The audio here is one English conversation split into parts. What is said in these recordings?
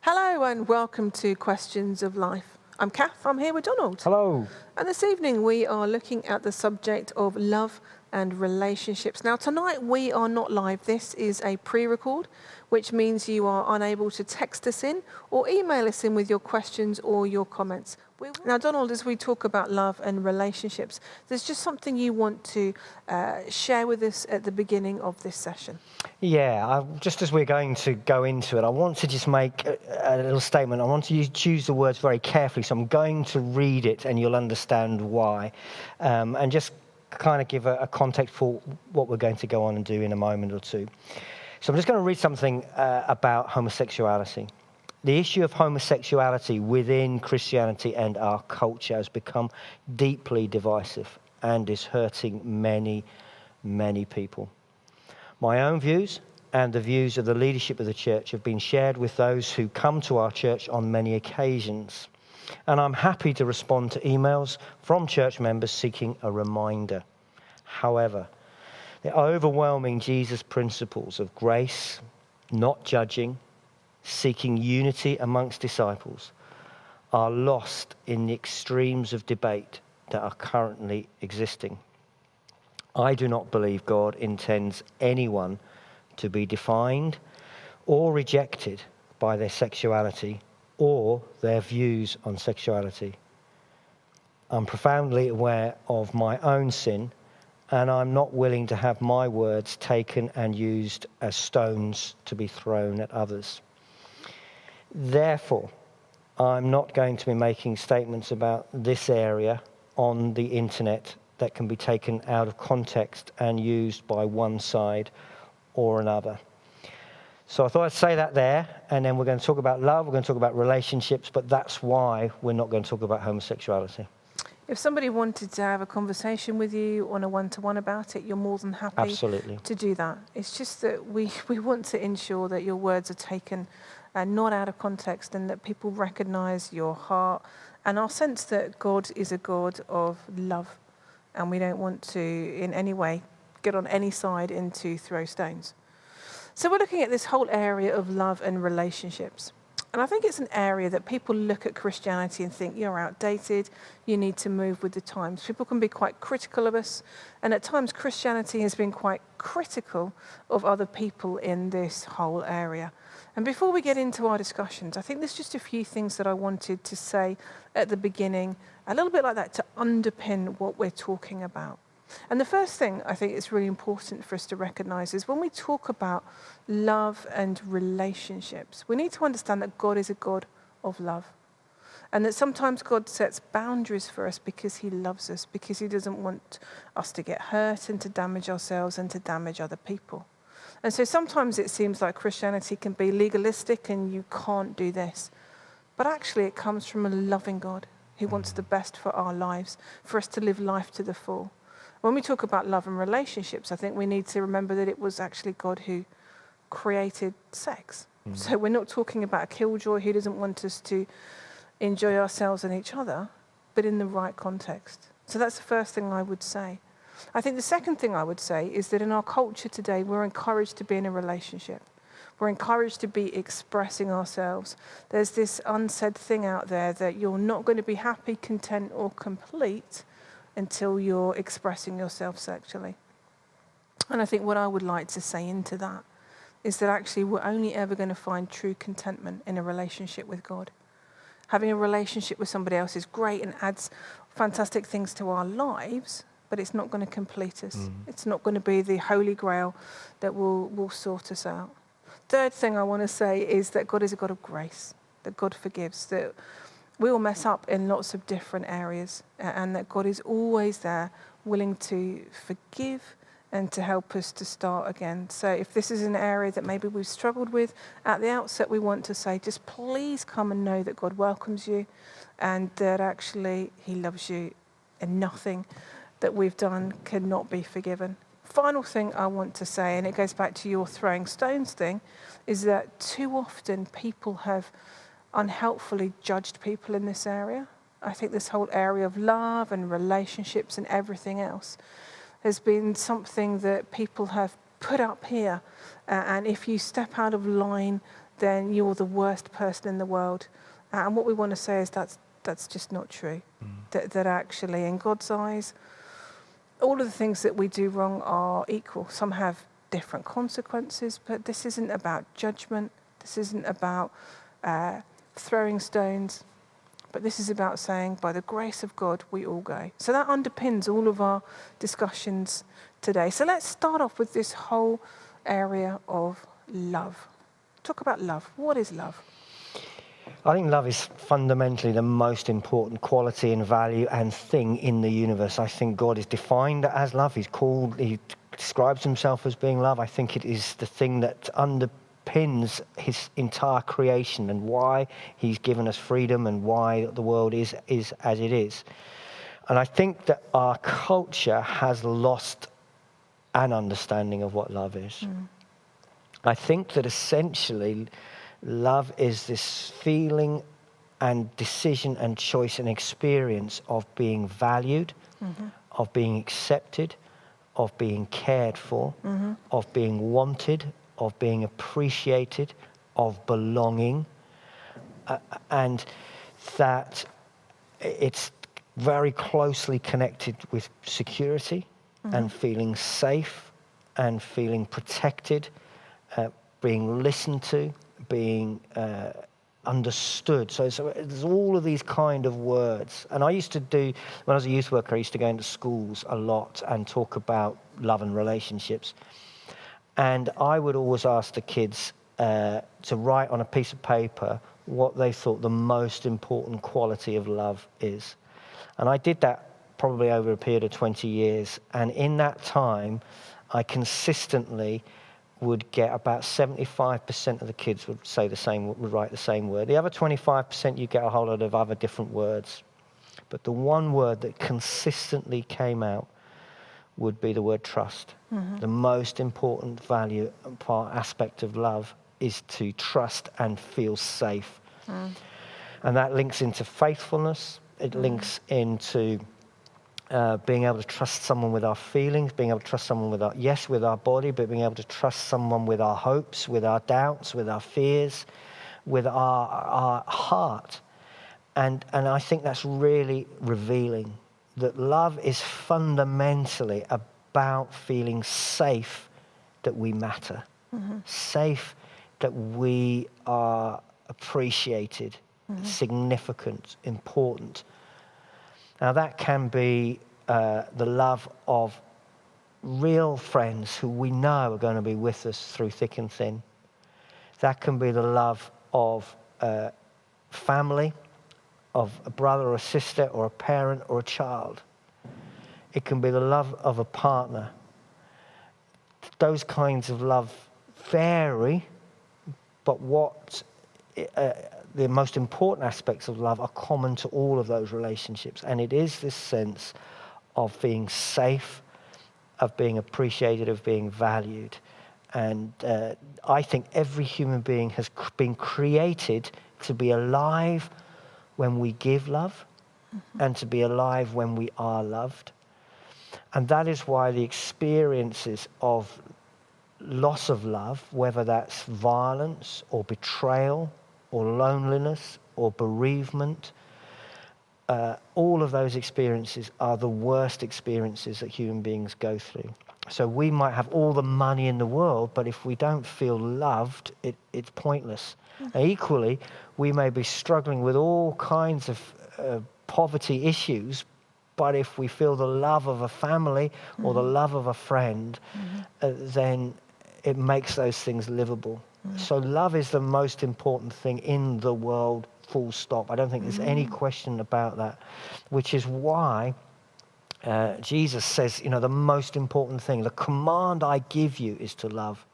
Hello and welcome to Questions of Life. I'm Cath, I'm here with Donald. Hello. And this evening we are looking at the subject of love and relationships. Now tonight we are not live. This is a pre-record, which means you are unable to text us in or email us in with your questions or your comments. Now Donald, as we talk about love and relationships, there's just something you want to share with us at the beginning of this session. Yeah, just as we're going to go into it, I want to just make a little statement. I want to choose the words very carefully, so I'm going to read it and you'll understand why. And just kind of give a context for what we're going to go on and do in a moment or two. So I'm just going to read something about homosexuality. The issue of homosexuality within Christianity and our culture has become deeply divisive and is hurting many, many people. My own views and the views of the leadership of the church have been shared with those who come to our church on many occasions. And I'm happy to respond to emails from church members seeking a reminder. However, the overwhelming Jesus principles of grace, not judging, seeking unity amongst disciples, are lost in the extremes of debate that are currently existing. I do not believe God intends anyone to be defined or rejected by their sexuality or their views on sexuality. I'm profoundly aware of my own sin, and I'm not willing to have my words taken and used as stones to be thrown at others. Therefore, I'm not going to be making statements about this area on the internet that can be taken out of context and used by one side or another. So I thought I'd say that there, and then we're going to talk about love, we're going to talk about relationships, but that's why we're not going to talk about homosexuality. If somebody wanted to have a conversation with you on a one-to-one about it, you're more than happy Absolutely. to do that. It's just that we want to ensure that your words are taken not out of context and that people recognise your heart and our sense that God is a God of love. And we don't want to in any way get on any side and to throw stones. So we're looking at this whole area of love and relationships. And I think it's an area that people look at Christianity and think, you're outdated, you need to move with the times. People can be quite critical of us. And at times Christianity has been quite critical of other people in this whole area. And before we get into our discussions, I think there's just a few things that I wanted to say at the beginning, a little bit like that, to underpin what we're talking about. And the first thing I think is really important for us to recognise is when we talk about love and relationships, we need to understand that God is a God of love. And that sometimes God sets boundaries for us because he loves us, because he doesn't want us to get hurt and to damage ourselves and to damage other people. And so sometimes it seems like Christianity can be legalistic and you can't do this. But actually it comes from a loving God who wants the best for our lives, for us to live life to the full. When we talk about love and relationships, I think we need to remember that it was actually God who created sex. So we're not talking about a killjoy who doesn't want us to enjoy ourselves and each other, but in the right context. So that's the first thing I would say. I think the second thing I would say is that in our culture today, we're encouraged to be in a relationship. We're encouraged to be expressing ourselves. There's this unsaid thing out there that you're not going to be happy, content, or complete until you're expressing yourself sexually. And I think what I would like to say into that is that actually we're only ever going to find true contentment in a relationship with God. Having a relationship with somebody else is great and adds fantastic things to our lives, but it's not going to complete us. It's not going to be the holy grail that will sort us out. Third thing I want to say is that God is a God of grace, that God forgives, that we all mess up in lots of different areas, and that God is always there, willing to forgive and to help us to start again. So if this is an area that maybe we've struggled with, at the outset we want to say, just please come and know that God welcomes you and that actually he loves you, and nothing that we've done cannot be forgiven. Final thing I want to say, and it goes back to your throwing stones thing, is that too often people have unhelpfully judged people in this area. I think this whole area of love and relationships and everything else has been something that people have put up here. And if you step out of line, then you're the worst person in the world. And what we want to say is that's just not true. That actually, in God's eyes, all of the things that we do wrong are equal. Some have different consequences, but this isn't about judgment. This isn't about throwing stones. But this is about saying, by the grace of God, we all go. So that underpins all of our discussions today. So let's start off with this whole area of love. Talk about love. What is love? I think love is fundamentally the most important quality and value and thing in the universe. I think God is defined as love. He describes himself as being love. I think it is the thing that underpins his entire creation and why he's given us freedom and why the world is as it is. And I think that our culture has lost an understanding of what love is. I think that essentially love is this feeling and decision and choice and experience of being valued, of being accepted, of being cared for, of being wanted, of being appreciated, of belonging, and that it's very closely connected with security and feeling safe and feeling protected, being listened to, being understood. So there's all of these kind of words. And I used to do, when I was a youth worker, I used to go into schools a lot and talk about love and relationships. And I would always ask the kids to write on a piece of paper what they thought the most important quality of love is. And I did that probably over a period of 20 years. And in that time, I consistently would get about 75% of the kids would write the same word. The other 25%, you get a whole lot of other different words. But the one word that consistently came out would be the word trust. The most important value and aspect of love is to trust and feel safe. And that links into faithfulness. It links into being able to trust someone with our feelings, being able to trust someone with our body, but being able to trust someone with our hopes, with our doubts, with our fears, with our heart. And I think that's really revealing, that love is fundamentally about feeling safe that we matter, safe that we are appreciated, significant, important. Now that can be the love of real friends who we know are going to be with us through thick and thin. That can be the love of family, of a brother or a sister or a parent or a child. It can be the love of a partner. Those kinds of love vary, but the most important aspects of love are common to all of those relationships. And it is this sense of being safe, of being appreciated, of being valued. And I think every human being has been created to be alive when we give love and to be alive when we are loved. And that is why the experiences of loss of love, whether that's violence or betrayal or loneliness or bereavement, all of those experiences are the worst experiences that human beings go through. So we might have all the money in the world, but if we don't feel loved, it's pointless. And equally, we may be struggling with all kinds of poverty issues, but if we feel the love of a family or the love of a friend, then it makes those things livable. So love is the most important thing in the world, full stop. I don't think there's any question about that, which is why Jesus says, the most important thing, the command I give you is to love.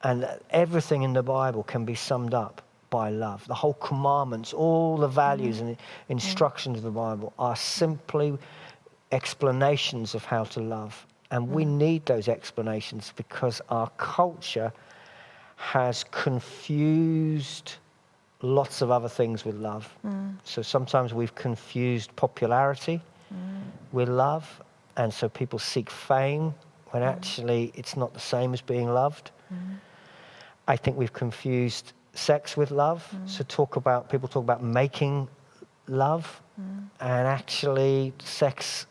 And everything in the Bible can be summed up by love. The whole commandments, all the values and instructions of the Bible are simply explanations of how to love. And we need those explanations because our culture has confused lots of other things with love. So sometimes we've confused popularity with love, and so people seek fame when actually it's not the same as being loved. I think we've confused sex with love. So people talk about making love, and actually sex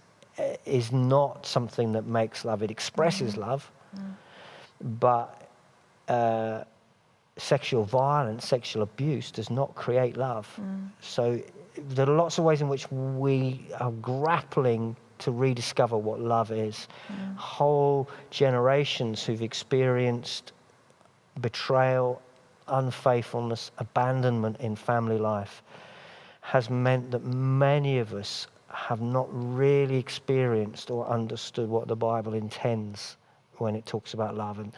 is not something that makes love. It expresses love, but sexual violence, sexual abuse does not create love. So there are lots of ways in which we are grappling to rediscover what love is. Whole generations who've experienced betrayal, unfaithfulness, abandonment in family life has meant that many of us have not really experienced or understood what the Bible intends when it talks about love. And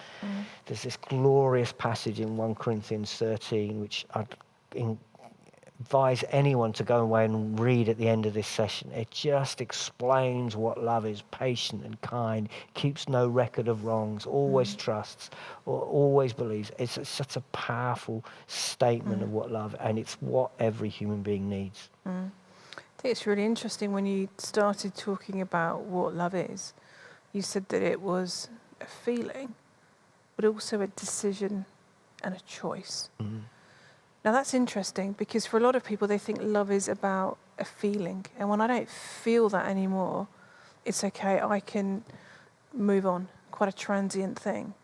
there's this glorious passage in 1 Corinthians 13, which I'd advise anyone to go away and read at the end of this session. It just explains what love is: patient and kind, keeps no record of wrongs, always trusts, or always believes. It's such a powerful statement of what love, and it's what every human being needs. I think it's really interesting when you started talking about what love is. You said that it was a feeling, but also a decision and a choice. Now that's interesting, because for a lot of people they think love is about a feeling, and when I don't feel that anymore, it's okay, I can move on. Quite a transient thing.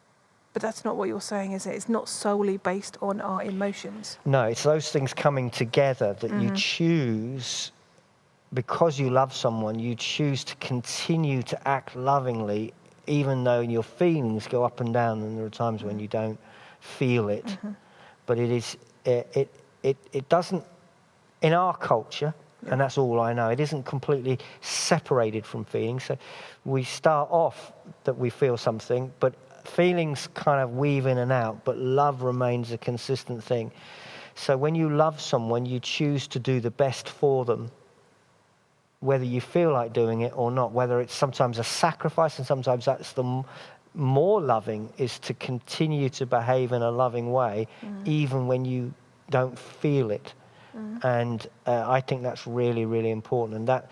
But that's not what you're saying, is it? It's not solely based on our emotions. No, it's those things coming together that you choose. Because you love someone, you choose to continue to act lovingly, even though your feelings go up and down, and there are times when you don't feel it. But it doesn't, in our culture, and that's all I know, it isn't completely separated from feelings. So we start off that we feel something, but feelings kind of weave in and out, but love remains a consistent thing. So when you love someone, you choose to do the best for them, whether you feel like doing it or not, whether it's sometimes a sacrifice, and sometimes that's the more loving, is to continue to behave in a loving way, even when you don't feel it. And I think that's really, really important. And that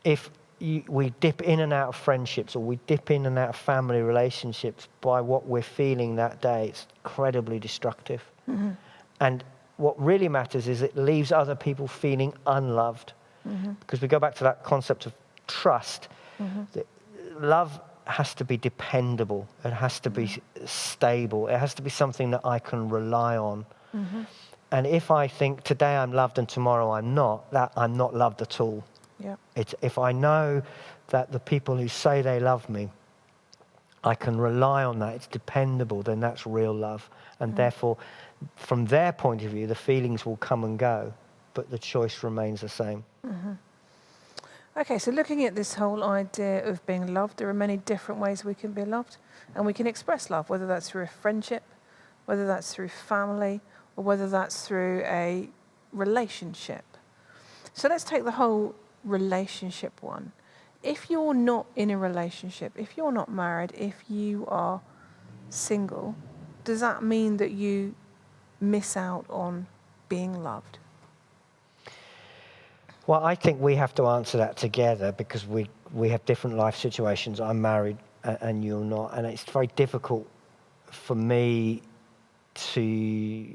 if we dip in and out of friendships, or we dip in and out of family relationships by what we're feeling that day, it's incredibly destructive. And what really matters is it leaves other people feeling unloved. Because we go back to that concept of trust. That love has to be dependable. It has to be stable. It has to be something that I can rely on. And if I think today I'm loved and tomorrow I'm not, that I'm not loved at all. If I know that the people who say they love me, I can rely on that, it's dependable, then that's real love. And therefore, from their point of view, the feelings will come and go, but the choice remains the same. Okay, so looking at this whole idea of being loved, there are many different ways we can be loved, and we can express love, whether that's through a friendship, whether that's through family, or whether that's through a relationship. So let's take the whole relationship one. If you're not in a relationship, if you're not married, if you are single, does that mean that you miss out on being loved? Well, I think we have to answer that together, because we have different life situations. I'm married and you're not, and it's very difficult for me to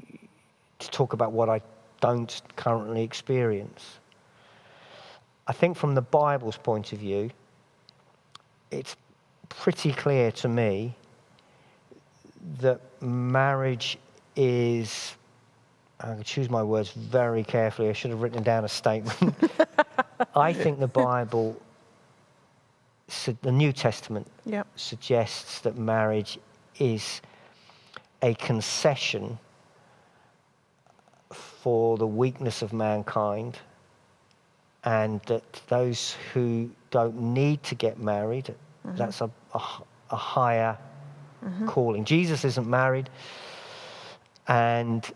talk about what I don't currently experience. I think from the Bible's point of view, it's pretty clear to me that marriage is, I choose my words very carefully, I should have written down a statement. I think the Bible, the New Testament, suggests that marriage is a concession for the weakness of mankind, and that those who don't need to get married, that's a higher calling. Jesus isn't married, and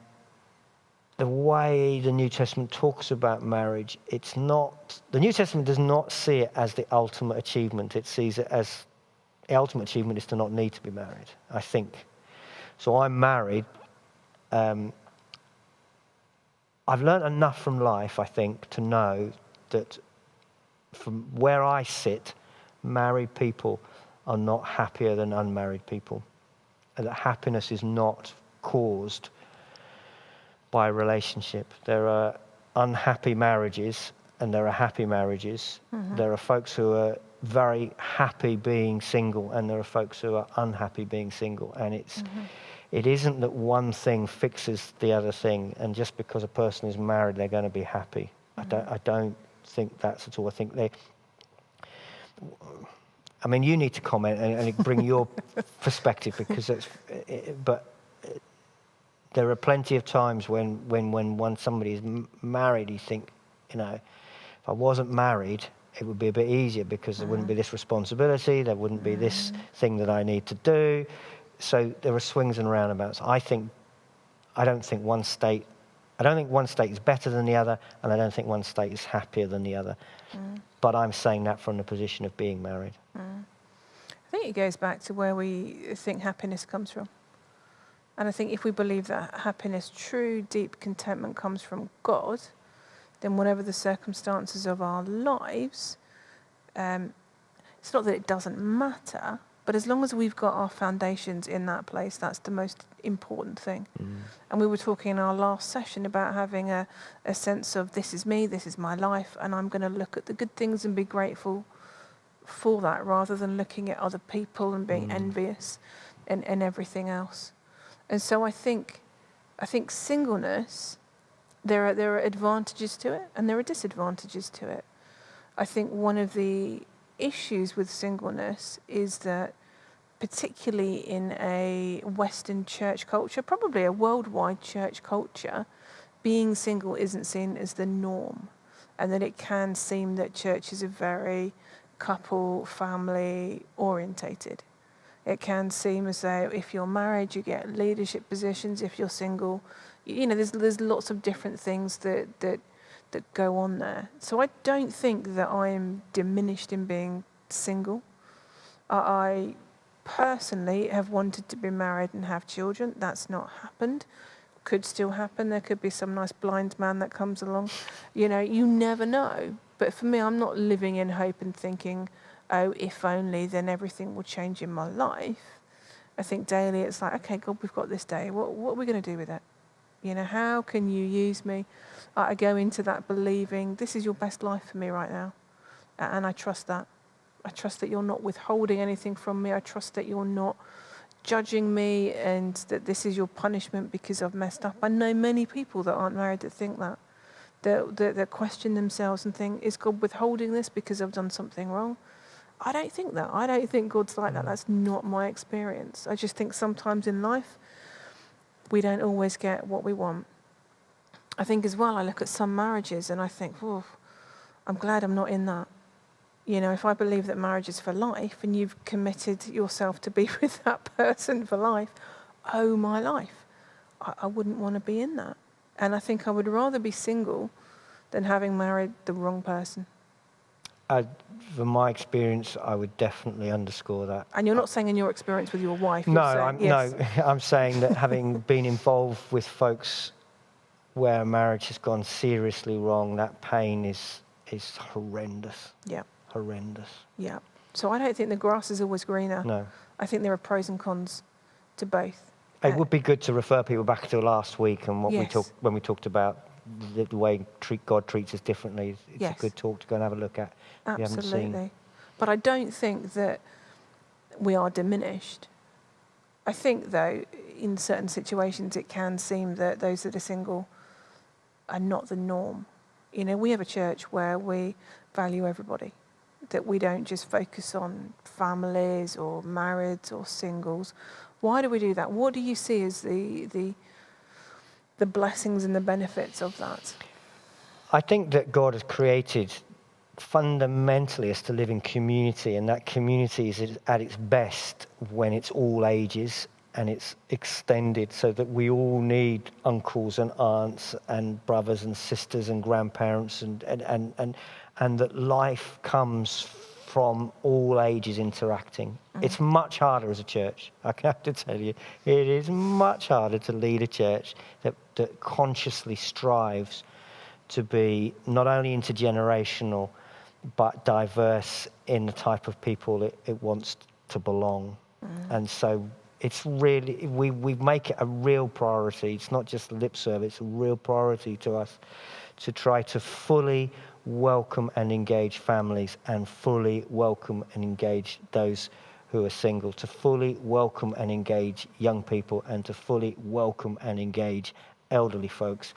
the way the New Testament talks about marriage, it's not, the New Testament does not see it as the ultimate achievement. It sees it as the ultimate achievement is to not need to be married, I think. So I'm married. I've learned enough from life, I think, to know that from where I sit, married people are not happier than unmarried people. And that happiness is not caused by a relationship. There are unhappy marriages and there are happy marriages. Mm-hmm. There are folks who are very happy being single and there are folks who are unhappy being single. And it isn't that one thing fixes the other thing, and just because a person is married, they're going to be happy. I don't think that's at all. I think you need to comment and bring your perspective, because there are plenty of times when somebody is married, you think, if I wasn't married, it would be a bit easier because there wouldn't be this responsibility, there wouldn't be this thing that I need to do. So there are swings and roundabouts. I don't think one state is better than the other, and I don't think one state is happier than the other. But I'm saying that from the position of being married. I think it goes back to where we think happiness comes from. And I think if we believe that happiness, true, deep contentment comes from God, then whatever the circumstances of our lives, it's not that it doesn't matter, but as long as we've got our foundations in that place, that's the most important thing. And we were talking in our last session about having a sense of, this is me, this is my life, and I'm going to look at the good things and be grateful for that, rather than looking at other people and being envious and everything else. And so I think singleness, there are advantages to it and there are disadvantages to it. I think one of the issues with singleness is that, particularly in a Western church culture, probably a worldwide church culture, being single isn't seen as the norm, and that it can seem that churches are very couple, family orientated. It can seem as though if you're married, you get leadership positions. If you're single, there's lots of different things that go on there. So I don't think that I'm diminished in being single. I personally have wanted to be married and have children. That's not happened. Could still happen. There could be some nice blind man that comes along. You never know. But for me, I'm not living in hope and thinking, oh, if only, then everything will change in my life. I think daily it's like, okay, God, we've got this day. What are we going to do with it? How can you use me? I go into that believing this is your best life for me right now. And I trust that. I trust that you're not withholding anything from me. I trust that you're not judging me and that this is your punishment because I've messed up. I know many people that aren't married that think that. That question themselves and think, is God withholding this because I've done something wrong? I don't think that. I don't think God's like that. That's not my experience. I just think sometimes in life, we don't always get what we want. I think as well, I look at some marriages and I think, oh, I'm glad I'm not in that. If I believe that marriage is for life and you've committed yourself to be with that person for life, oh, my life, I wouldn't want to be in that. And I think I would rather be single than having married the wrong person. From my experience, I would definitely underscore that. And you're not saying in your experience with your wife? No, yes. I'm saying that having been involved with folks where marriage has gone seriously wrong, that pain is horrendous. Yeah. Horrendous. Yeah. So I don't think the grass is always greener. No. I think there are pros and cons to both. It would be good to refer people back to last week and what when we talked about the way God treats us differently. It's a good talk to go and have a look at. Absolutely. But I don't think that we are diminished. I think, though, in certain situations it can seem that those that are single are not the norm. We have a church where we value everybody, that we don't just focus on families or marrieds or singles. Why do we do that? What do you see as the blessings and the benefits of that? I think that God has created fundamentally us to live in community, and that community is at its best when it's all ages and it's extended, so that we all need uncles and aunts and brothers and sisters and grandparents, and that life comes from all ages interacting. It's much harder as a church. I have to tell you, it is much harder to lead a church that consciously strives to be not only intergenerational, but diverse in the type of people it wants to belong. And so it's really, we make it a real priority. It's not just lip service, it's a real priority to us to try to fully welcome and engage families and fully welcome and engage those who are single, to fully welcome and engage young people and to fully welcome and engage elderly folks,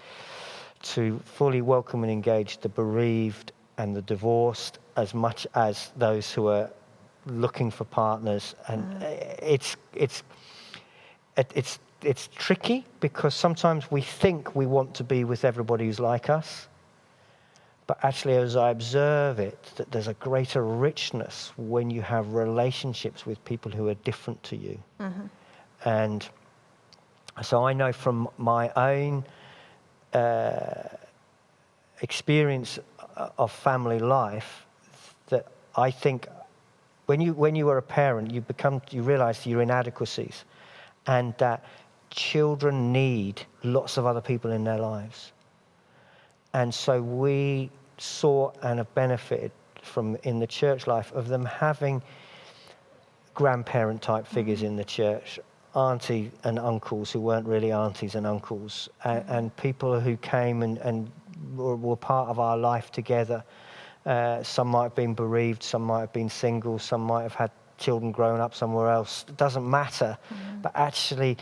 to fully welcome and engage the bereaved and the divorced as much as those who are looking for partners. And it's tricky because sometimes we think we want to be with everybody who's like us. But actually, as I observe it, that there's a greater richness when you have relationships with people who are different to you. And so I know from my own experience of family life that I think when you are a parent, you realize your inadequacies, and that children need lots of other people in their lives. And so we saw and have benefited from, in the church life, of them having grandparent type figures in the church, auntie and uncles who weren't really aunties and uncles, and people who came and were part of our life together. Some might have been bereaved, some might have been single, some might have had children growing up somewhere else. It doesn't matter. But actually,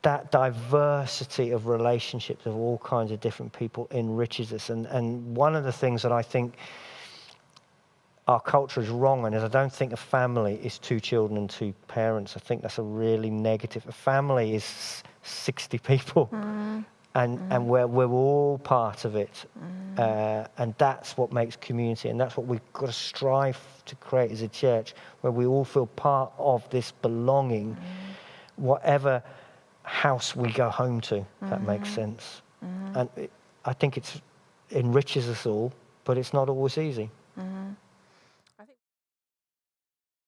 that diversity of relationships of all kinds of different people enriches us. And one of the things that I think our culture is wrong on is I don't think a family is 2 children and 2 parents. I think that's a really negative. A family is 60 people. And we're all part of it. And that's what makes community. And that's what we've got to strive to create as a church, where we all feel part of this belonging, whatever house we go home to, if that makes sense. And I think it enriches us all, but it's not always easy.